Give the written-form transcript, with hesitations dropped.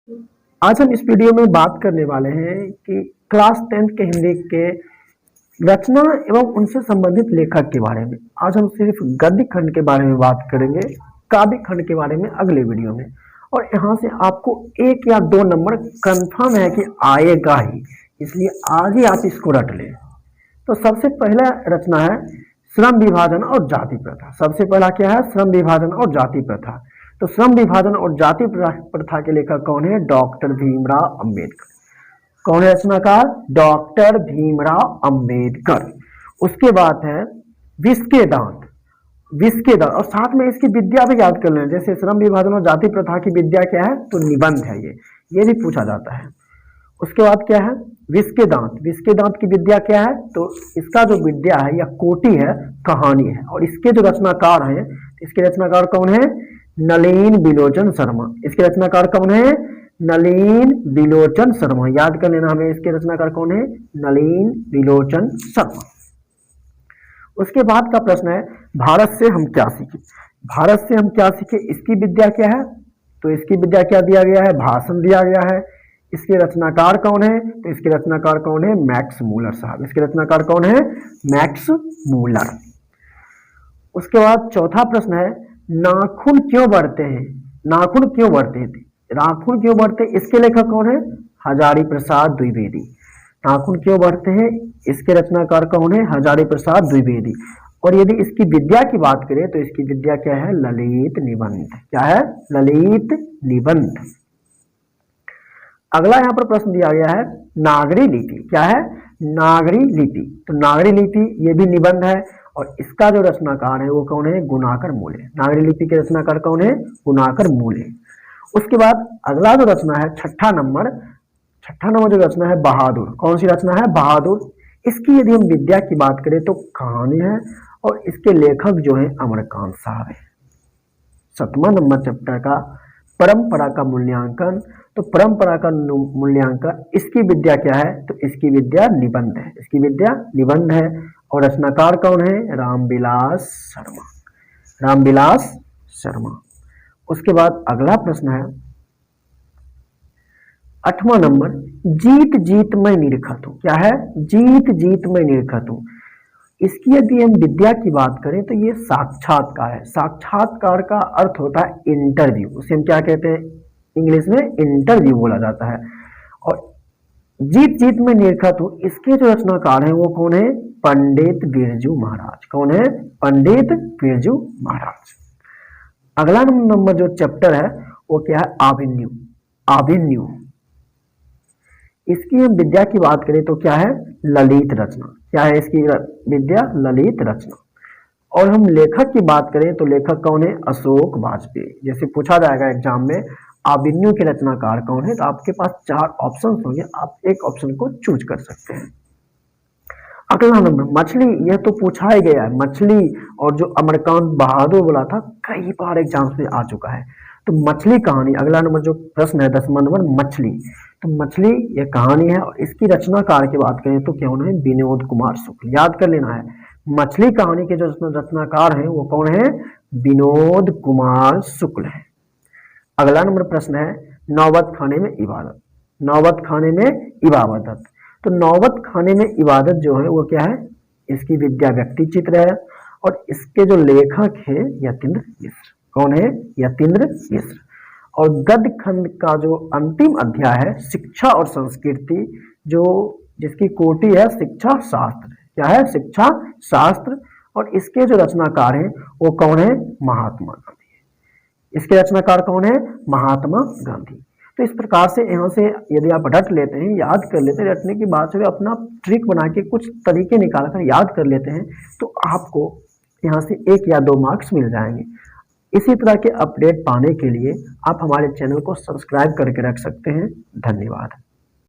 आज हम इस वीडियो में बात करने वाले हैं कि क्लास 10th के हिंदी के रचना एवं उनसे संबंधित लेखक के बारे में। आज हम सिर्फ गद्य खंड के बारे में बात करेंगे, काव्य खंड के बारे में अगले वीडियो में। और यहाँ से आपको 1 या 2 नंबर कंफर्म है कि आएगा ही, इसलिए आज ही आप इसको रट लें। तो सबसे पहला रचना है श्रम विभाजन और जाति प्रथा। सबसे पहला क्या है? श्रम विभाजन और जाति प्रथा। तो श्रम विभाजन और जाति प्रथा के लेखक कौन है? डॉक्टर भीमराव अंबेडकर। कौन है रचनाकार? डॉक्टर भीमराव अंबेडकर। उसके बाद है विष के दांत। विष के दांत, और साथ में इसकी विद्या भी याद कर लें। जैसे श्रम विभाजन और जाति प्रथा की विद्या क्या है? तो निबंध है। ये भी पूछा जाता है। उसके बाद क्या है? विष के दांत। विष के दांत की विद्या क्या है? तो इसका जो विद्या है या कोटि है, कहानी है। और इसके जो रचनाकार हैं, इसके रचनाकार कौन है? नलिन बिलोचन शर्मा। इसके रचनाकार कौन है? नलिन बिलोचन शर्मा। याद कर लेना हमें, इसके रचनाकार कौन है? नलिन बिलोचन शर्मा। उसके बाद का प्रश्न है भारत से हम क्या सीखे। भारत से हम क्या सीखे, इसकी विद्या क्या है? तो इसकी विद्या क्या दिया गया है? भाषण दिया गया है। इसके रचनाकार कौन है? तो इसके रचनाकार कौन है? मैक्स मूलर साहब। इसके रचनाकार कौन है? Max Muller. उसके बाद चौथा प्रश्न है नाखून क्यों बढ़ते हैं। नाखून क्यों बढ़ते हैं? नाखून क्यों बढ़ते हैं, इसके लेखक कौन है? हजारी प्रसाद द्विवेदी। नाखून क्यों बढ़ते हैं, इसके रचनाकार कौन है? हजारी प्रसाद द्विवेदी। और यदि इसकी विद्या की बात करें तो इसकी विद्या क्या है? ललित निबंध। क्या है? ललित निबंध। अगला यहाँ पर प्रश्न दिया गया है नागरी लिपि। क्या है? नागरी लिपि। तो नागरी लिपि ये भी निबंध है, और इसका जो रचनाकार है वो कौन है? गुणाकर मूले। नागरी लिपि के रचनाकार कौन है? गुणाकर मूले। उसके बाद अगला जो रचना है छठा नंबर जो रचना है बहादुर। कौन सी रचना है? बहादुर। इसकी यदि हम विद्या की बात करें तो कहानी है, और इसके लेखक जो है अमरकांत साहब है। 7वां नंबर चैप्टर का परंपरा का मूल्यांकन। तो परंपरा का मूल्यांकन, इसकी विद्या क्या है? तो इसकी विद्या निबंध है। इसकी विद्या निबंध है, और रचनाकार कौन है? रामविलास शर्मा। रामविलास शर्मा। उसके बाद अगला प्रश्न है 8वां नंबर जीत जीत मैं निरखत हूं। क्या है? जीत जीत मैं निरखत हूं। इसकी यदि हम विद्या की बात करें तो ये साक्षात्कार है। साक्षात्कार का अर्थ होता है इंटरव्यू। उसे हम क्या कहते हैं? इंग्लिश में इंटरव्यू बोला जाता है। और जीत जीत में निरखत हूं, इसके जो रचनाकार हैं वो कौन है? पंडित बिरजू महाराज। कौन है? पंडित बिरजू महाराज। अगला नंबर जो चैप्टर है वो क्या है? आभिन्यू। आभिन्यू। इसकी हम विद्या की बात करें तो क्या है? ललित रचना। क्या है इसकी विद्या? ललित रचना। और हम लेखक की बात करें तो लेखक कौन है? अशोक वाजपेयी। जैसे पूछा जाएगा एग्जाम में आभिन्यू के रचनाकार कौन है, तो आपके पास 4 ऑप्शन होंगे, आप एक ऑप्शन को चूज कर सकते हैं। अगला नंबर मछली। यह तो पूछा ही गया है, मछली। और जो अमरकांत बहादुर बोला था, कई बार एग्जाम में आ चुका है। तो मछली कहानी, अगला नंबर जो प्रश्न है 10वां नंबर मछली। तो मछली यह कहानी है, और इसकी रचनाकार की बात करें तो क्या होना है? विनोद कुमार शुक्ल। याद कर लेना है, मछली कहानी के जो रचनाकार हैं वो कौन है? विनोद कुमार शुक्ल है। अगला नंबर प्रश्न है नौबत खाने में इबादत। नौबत खाने में इबादत। तो नौबत खाने में इबादत जो है वो क्या है? इसकी विद्या व्यक्ति चित्र है, और इसके जो लेखक है यतीन्द्र मिश्र। कौन है? यतीन्द्र मिश्र। और गद्य खंड का जो अंतिम अध्याय है शिक्षा और संस्कृति, जो जिसकी कोटि है शिक्षा शास्त्र। क्या है? शिक्षा शास्त्र। और इसके जो रचनाकार हैं वो कौन है? महात्मा गांधी। इसके रचनाकार कौन है? महात्मा गांधी। तो इस प्रकार से यहाँ से यदि आप रट लेते हैं, याद कर लेते हैं, रटने की बात से अपना ट्रिक बना के कुछ तरीके निकाल कर याद कर लेते हैं, तो आपको यहाँ से 1 या 2 मार्क्स मिल जाएंगे। इसी तरह के अपडेट पाने के लिए आप हमारे चैनल को सब्सक्राइब करके रख सकते हैं। धन्यवाद।